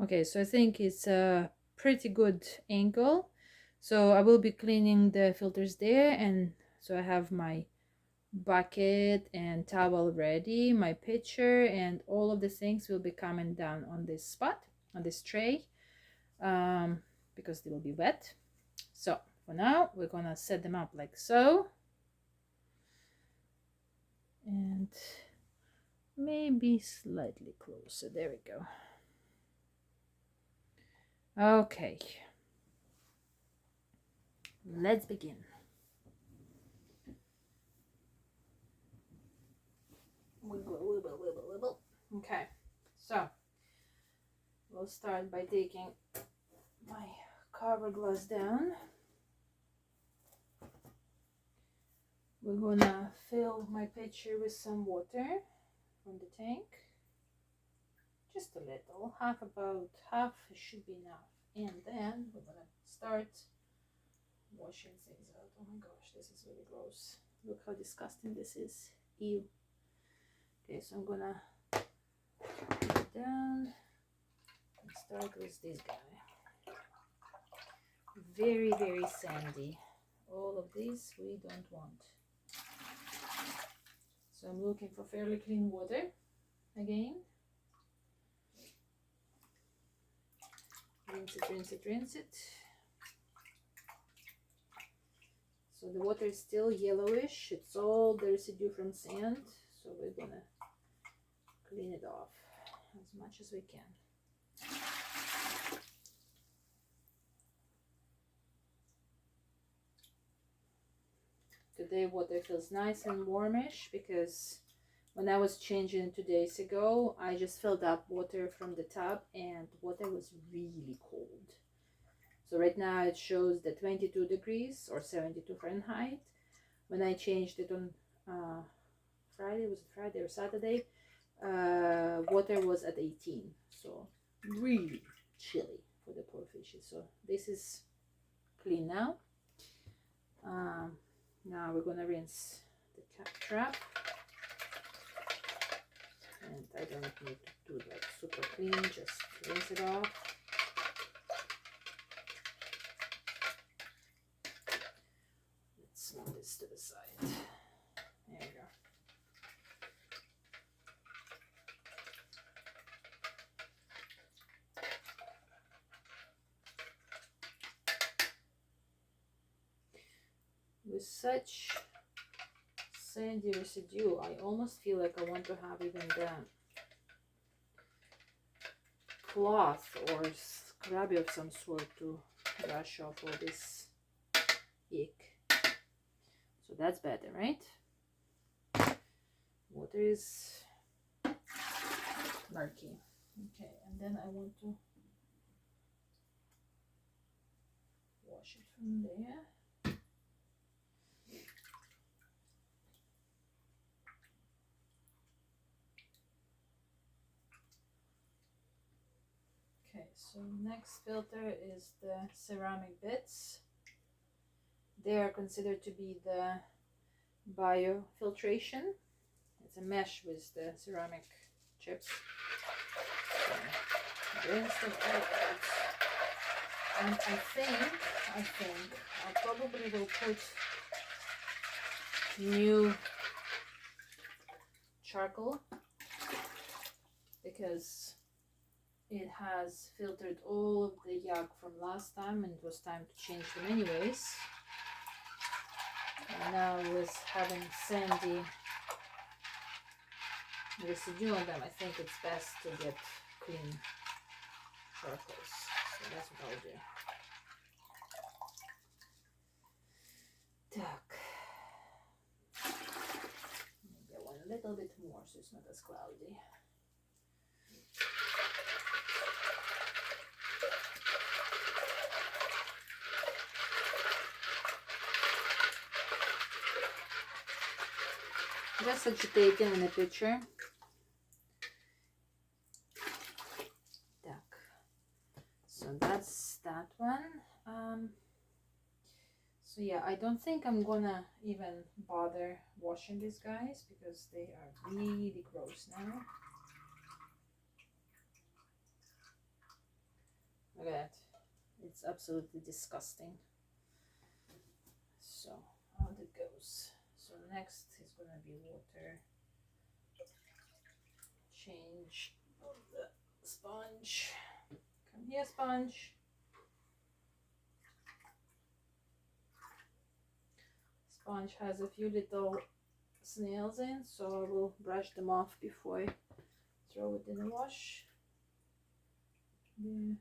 Okay, so I think it's a pretty good angle. So I will be cleaning the filters there, and so I have my bucket and towel ready, my pitcher, and all of the things will be coming down on this spot, on this tray, because they will be wet. So for now, we're gonna set them up like so. And maybe slightly closer. There we go. Okay, let's begin. Wiggle, wiggle, wiggle, wiggle. Okay, so we'll start by taking my cover glass down. We're gonna fill my pitcher with some water from the tank. Just a little, about half should be enough. And then we're gonna start washing things out. Oh my gosh, this is really gross. Look how disgusting this is. Ew. Okay, so I'm gonna put it down and start with this guy. Very, very sandy. All of these we don't want. So I'm looking for fairly clean water again. Rinse it, rinse it, rinse it. So the water is still yellowish. It's all the residue from sand. So we're gonna clean it off as much as we can. Today water feels nice and warmish because when I was changing 2 days ago, I just filled up water from the tub and water was really cold. So right now it shows the 22 degrees or 72 Fahrenheit. When I changed it on Friday, was it Friday or Saturday? Water was at 18, so really chilly for the poor fishes. So this is clean now. Now we're gonna rinse the trap, and I don't need to do like super clean, just rinse it off. Let's move this to the side. There we go. With such sandy residue, I almost feel like I want to have even the cloth or scrubby of some sort to brush off all this ick. So that's better, right? Water is murky. Okay, and then I want to wash it from there. Okay, so next filter is the ceramic bits. They are considered to be the biofiltration. It's a mesh with the ceramic chips. So rinse them all out. And I think I probably will put new charcoal because it has filtered all of the yuck from last time and it was time to change them anyways. And now with having sandy residue on them, I think it's best to get clean charcoals. So that's what I'll do. Так. Maybe I want a little bit more so it's not as cloudy. Just agitating in the picture. Так. So that's that one. So yeah, I don't think I'm gonna even bother washing these guys because they are really gross now. Look at that. It's absolutely disgusting. So out it goes. So next is gonna be water. Change of the sponge. Come here, sponge. Sponge has a few little snails in, so I will brush them off before I throw it in the wash. Yeah.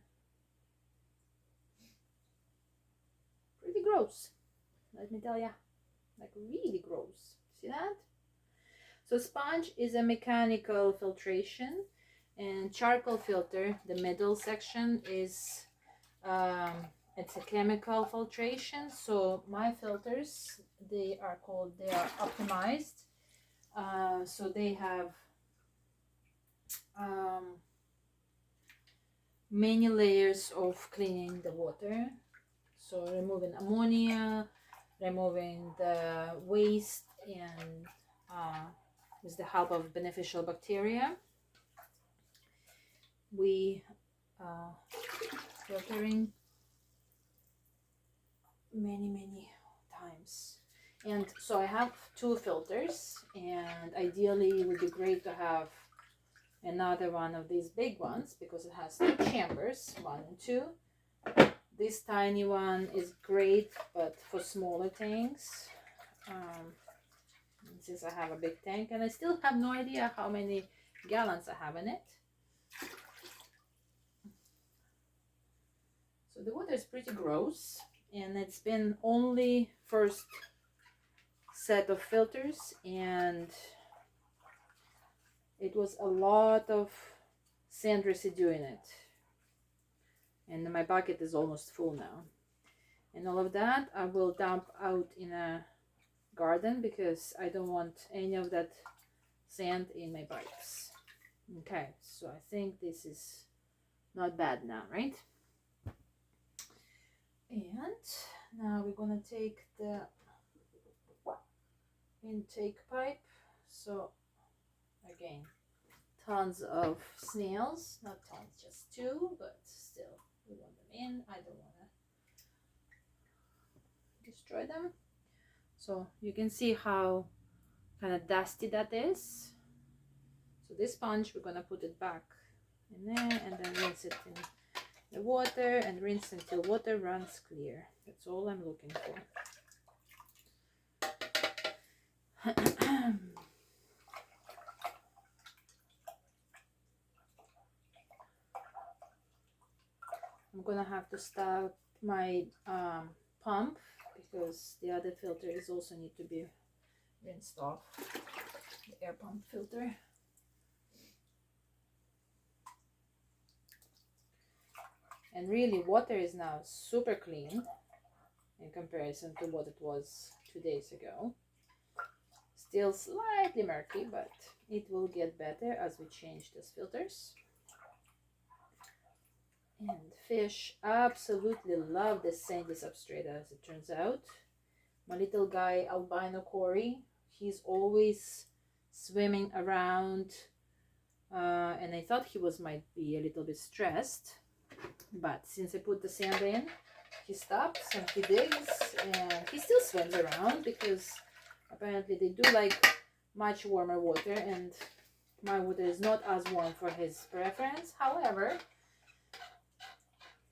Pretty gross, let me tell ya. Like really gross. See that? So sponge is a mechanical filtration, and charcoal filter, the middle section, is it's a chemical filtration. So my filters, they are optimized. So they have many layers of cleaning the water. So removing ammonia, removing the waste, and with the help of beneficial bacteria, we filtering many times. And so I have 2 filters, and ideally it would be great to have another one of these big ones because it has 2 chambers, 1 and 2. This tiny one is great, but for smaller tanks, since I have a big tank, and I still have no idea how many gallons I have in it. So the water is pretty gross, and it's been only first set of filters, and it was a lot of sand residue in it, and my bucket is almost full now. And all of that I will dump out in a garden because I don't want any of that sand in my pipes. Okay, so I think this is not bad now, right? And now we're gonna take the intake pipe. So again, tons of snails, not tons, just 2, but still we want them in. I don't want to destroy them. So you can see how kind of dusty that is. So this sponge, we're gonna put it back in there and then rinse it in the water and rinse until water runs clear. That's all I'm looking for. I'm gonna have to start my pump because the other filter is also need to be rinsed off, the air pump filter. And really, water is now super clean in comparison to what it was 2 days ago. Still slightly murky, but it will get better as we change these filters. And fish absolutely love this sandy substrate, as it turns out. My little guy, albino Cory, he's always swimming around, and I thought he might be a little bit stressed, but since I put the sand in, he stops and he digs, and he still swims around because apparently they do like much warmer water, and my water is not as warm for his preference. However,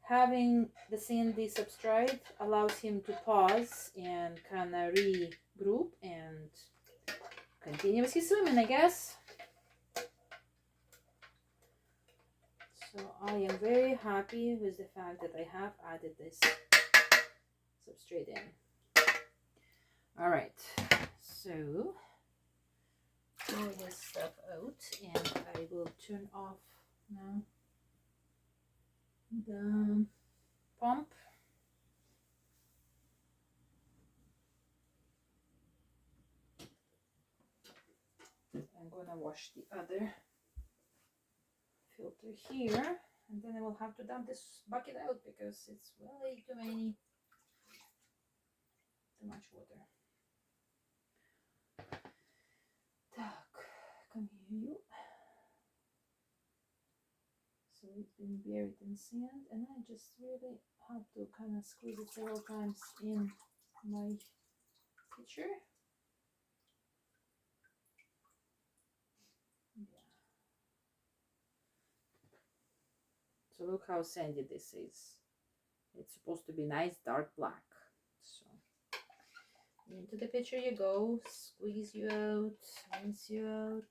having the sandy substrate allows him to pause and kind of regroup and continue with his swimming, I guess. So I am very happy with the fact that I have added this substrate in. All right, so all this stuff out, and I will turn off now the pump. I'm gonna wash the other filter here, and then I will have to dump this bucket out because it's way too much water. Так, come here you. So it's been buried in sand, and I just really have to kind of squeeze it several times in my pitcher. Yeah. So look how sandy this is. It's supposed to be nice dark black. So into the pitcher you go, squeeze you out, rinse you out.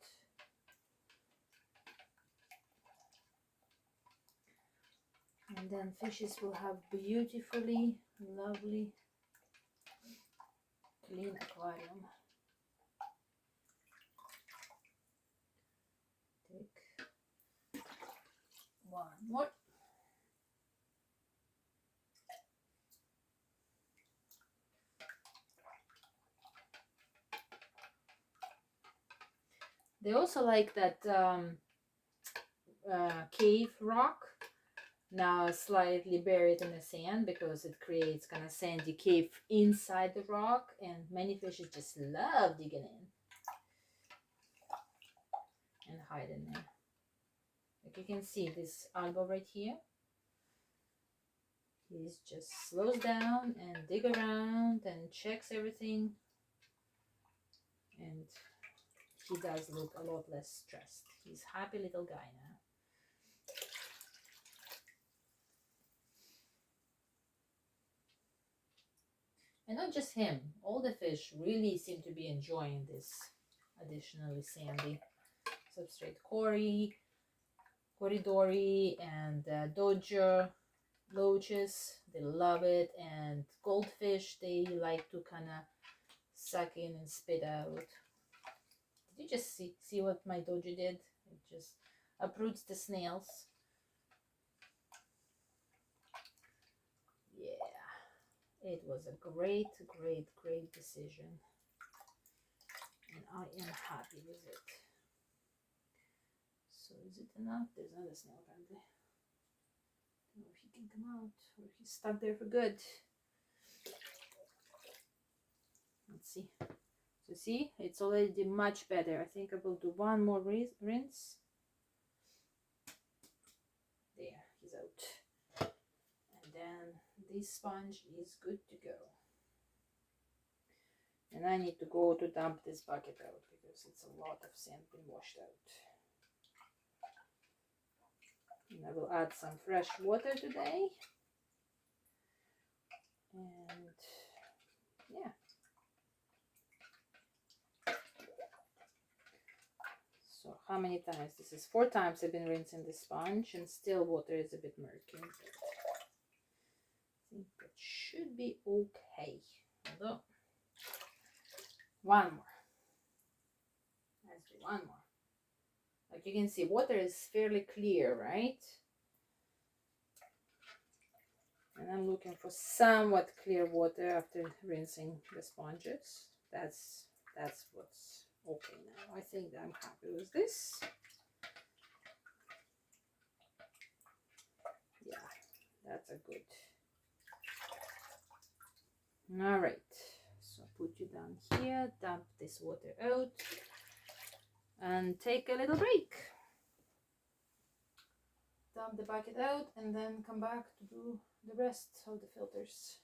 And then fishes will have beautifully lovely clean aquarium. Take one more. They also like that cave rock, now slightly buried in the sand, because it creates kind of sandy cave inside the rock, and many fishes just love digging in and hide in there. Like you can see this albo right here, he's just slows down and dig around and checks everything, and he does look a lot less stressed. He's a happy little guy now. And not just him, all the fish really seem to be enjoying this additionally sandy substrate. Cory, and Dodger, loaches, they love it, and goldfish, they like to kind of suck in and spit out. Did you just see what my Dodger did? It just uproots the snails. Yeah, it was a great decision, and I am happy with it. So is it enough? There's another snail apparently. I don't know if he can come out or if he's stuck there for good. Let's see. So see, it's already much better. I think I will do one more rinse. There, he's out. And then this sponge is good to go. And I need to go to dump this bucket out because it's a lot of sand been washed out. And I will add some fresh water today. And yeah. So how many times? This is 4 times I've been rinsing the sponge, and still water is a bit murky. I think that should be okay. Although, one more. Let's do one more. Like you can see, water is fairly clear, right? And I'm looking for somewhat clear water after rinsing the sponges. That's what's okay now. I think I'm happy with this. Yeah, that's a good. All right, so put you down here, dump this water out, and take a little break. Dump the bucket out and then come back to do the rest of the filters.